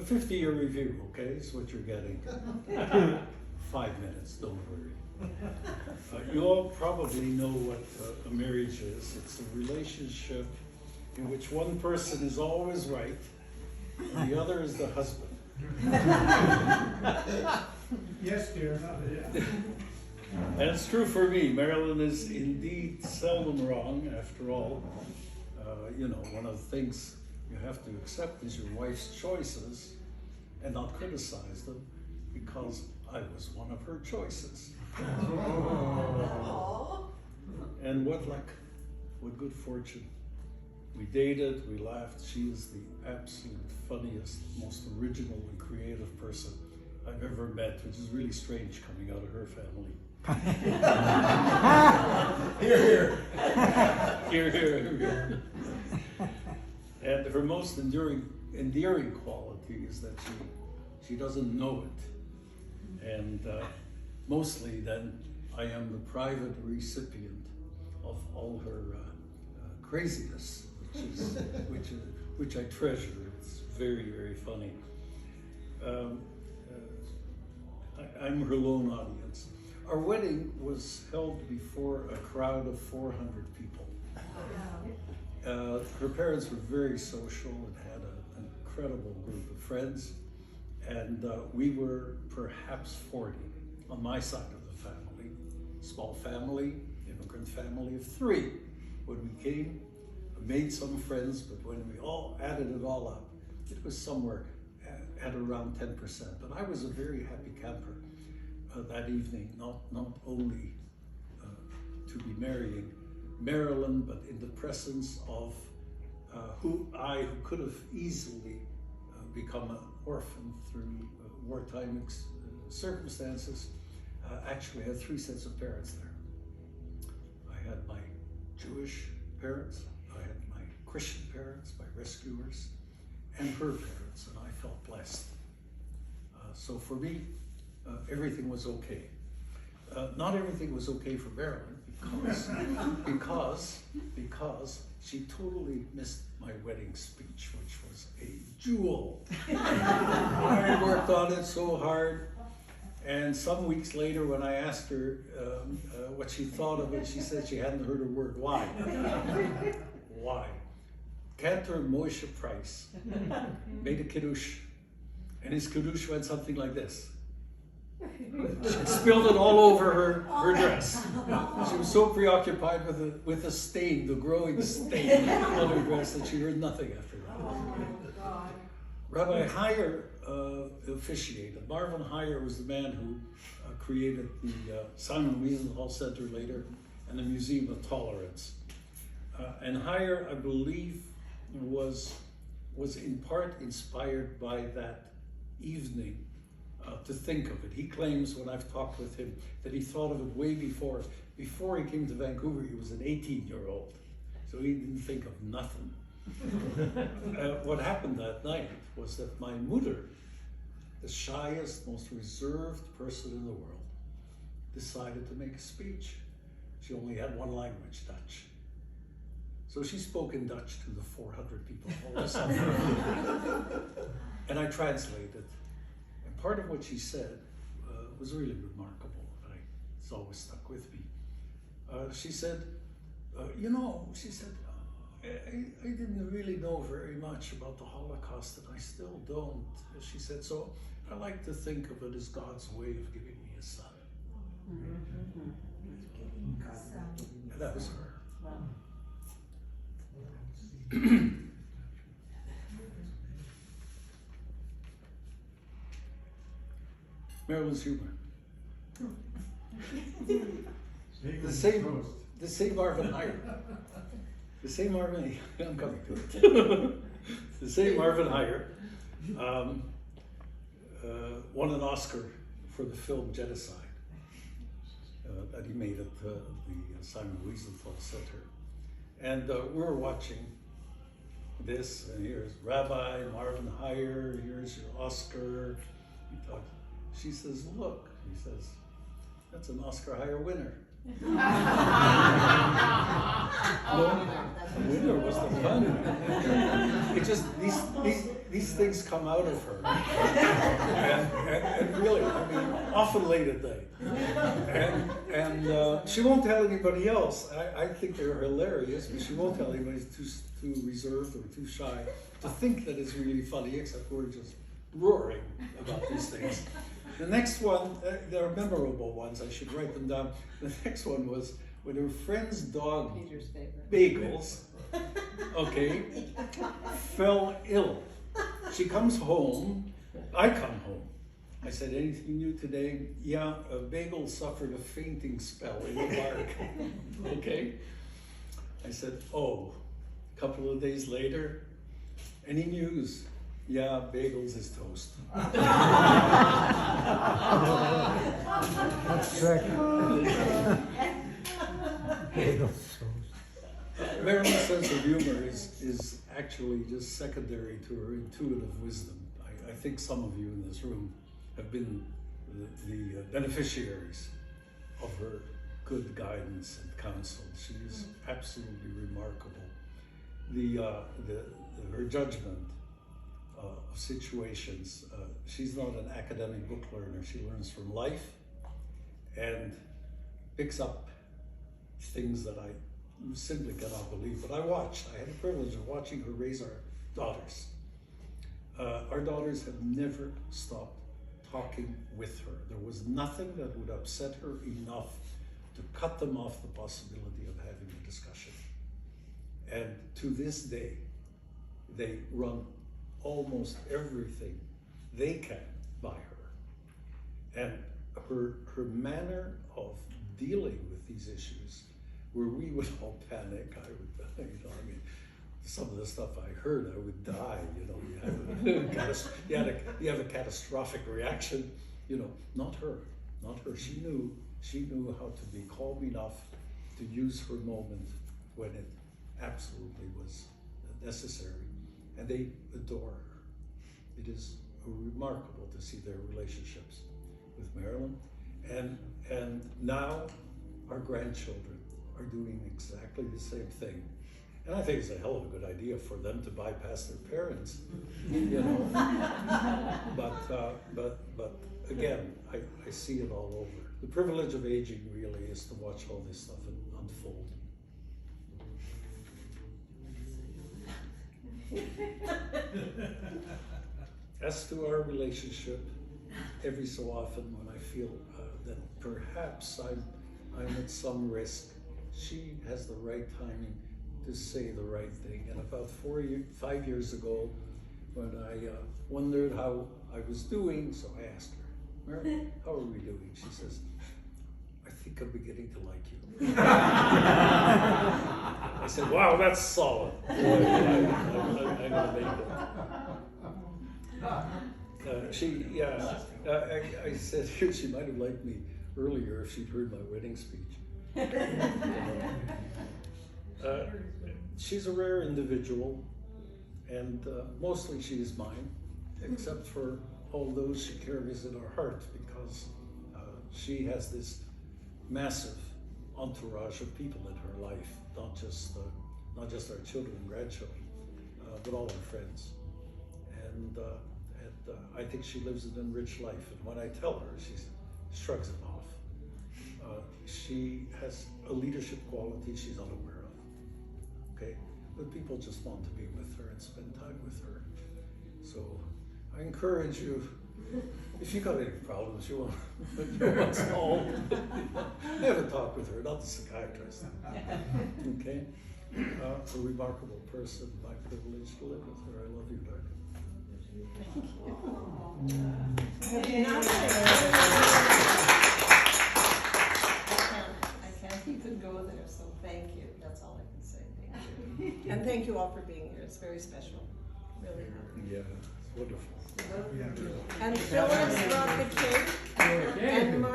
A 50-year review, okay, is what you're getting. 5 minutes, don't worry. You all probably know what a marriage is. It's a relationship in which one person is always right and the other is the husband. Yes, dear. And it's true for me. Marilyn is indeed seldom wrong, after all. You know, one of the things you have to accept is your wife's choices and not criticize them, because I was one of her choices. And what luck, what good fortune. We dated, we laughed. She is the absolute funniest, most original and creative person I've ever met, which is really strange coming out of her family. Here, here. Here, here, here. And her most endearing quality is that she doesn't know it. And mostly then I am the private recipient of all her craziness, which I treasure. It's very, very funny. I'm her lone audience. Our wedding was held before a crowd of 400 people. Her parents were very social and had an incredible group of friends, and we were perhaps 40 on my side of the family. Small family, immigrant family of 3. When we came, we made some friends, but when we all added it all up, it was somewhere at around 10%. But I was a very happy camper that evening, not only to be marrying Marilyn, but in the presence of who could have easily become an orphan through wartime circumstances, actually had 3 sets of parents there. I had my Jewish parents, I had my Christian parents, my rescuers, and her parents, and I felt blessed. So for me, everything was okay. Not everything was okay for Marilyn, because she totally missed my wedding speech, which was a jewel. I worked on it so hard, and some weeks later when I asked her what she thought of it, she said she hadn't heard a word. Why? Why? Cantor Moshe Price made a kiddush, and his kiddush went something like this. She spilled it all over her dress. She was so preoccupied with the stain, the growing stain on her dress, that she heard nothing after that. Rabbi Heyer officiated. Marvin Heyer was the man who created the Simon Wiesenthal Center later and the Museum of Tolerance. And Heyer, I believe, was in part inspired by that evening to think of it. He claims, when I've talked with him, that he thought of it way before. Before he came to Vancouver, he was an 18-year-old, so he didn't think of nothing. What happened that night was that my mother, the shyest, most reserved person in the world, decided to make a speech. She only had one language, Dutch. So she spoke in Dutch to the 400 people all of a sudden. And I translated. And part of what she said was really remarkable. It's always stuck with me. She said, I didn't really know very much about the Holocaust, and I still don't. She said, so I like to think of it as God's way of giving me a son. And that was her. Wow. Marilyn's humor. The same Marvin Heyer. The same Marvin, I'm coming to it. The same Marvin Heyer won an Oscar for the film Genocide that he made at the Simon Wiesenthal Center. And we were watching this, and here's Rabbi Marvin Heyer, here's your Oscar. She says, look, he says, that's an Oscar Heyer winner. No, the winner was the fun. these things come out of her, and really, I mean, often late at night, and she won't tell anybody else. I think they're hilarious, but she won't tell anybody. Who's too reserved or too shy to think that it's really funny, except we're just roaring about these things. The next one, there are memorable ones. I should write them down. The next one was when her friend's dog, Peter's favorite. Bagels, okay, fell ill. She comes home, I come home. I said, anything new today? Yeah, Bagel suffered a fainting spell in the park, okay? I said, oh, a couple of days later, any news? Yeah, Bagels is toast. That's second. Marilyn's sense of humor is actually just secondary to her intuitive wisdom. I think some of you in this room have been the beneficiaries of her good guidance and counsel. She is absolutely remarkable. Her judgment of situations. She's not an academic book learner. She learns from life and picks up things that I simply cannot believe. But I had the privilege of watching her raise our daughters. Our daughters have never stopped talking with her. There was nothing that would upset her enough to cut them off the possibility of having a discussion. And to this day, they run almost everything they can by her. And her manner of dealing with these issues, where we would all panic, I mean, some of the stuff I heard, I would die, you have a catastrophic reaction, not her. She knew how to be calm enough to use her moment when it absolutely was necessary. And they adore her. It is remarkable to see their relationships with Marilyn. And now our grandchildren are doing exactly the same thing. And I think it's a hell of a good idea for them to bypass their parents, But again, I see it all over. The privilege of aging really is to watch all this stuff unfold. As to our relationship, every so often when I feel that perhaps I'm at some risk, she has the right timing to say the right thing. And about 5 years ago, when I wondered how I was doing, so I asked her, Marilyn, how are we doing? She says, I think I'm beginning to like you. I said, wow, that's solid. I'm gonna make it. I said she might have liked me earlier if she'd heard my wedding speech. She's a rare individual, and mostly she is mine, except for all those she carries in her heart, because she has this massive entourage of people in her life, not just our children and grandchildren, but all our friends. And I think she lives an enriched life. And when I tell her, she shrugs it off. She has a leadership quality she's unaware of. Okay, but people just want to be with her and spend time with her. So I encourage you, if you got any problems you want solved, have a talk with her, not the psychiatrist. Okay, a remarkable person. My privilege to live with her. I love you, darling. I can't even go there, so thank you. That's all I can say. Thank you. And thank you all for being here. It's very special. Really. Yeah, it's wonderful. And Phyllis brought the cake. And Mark.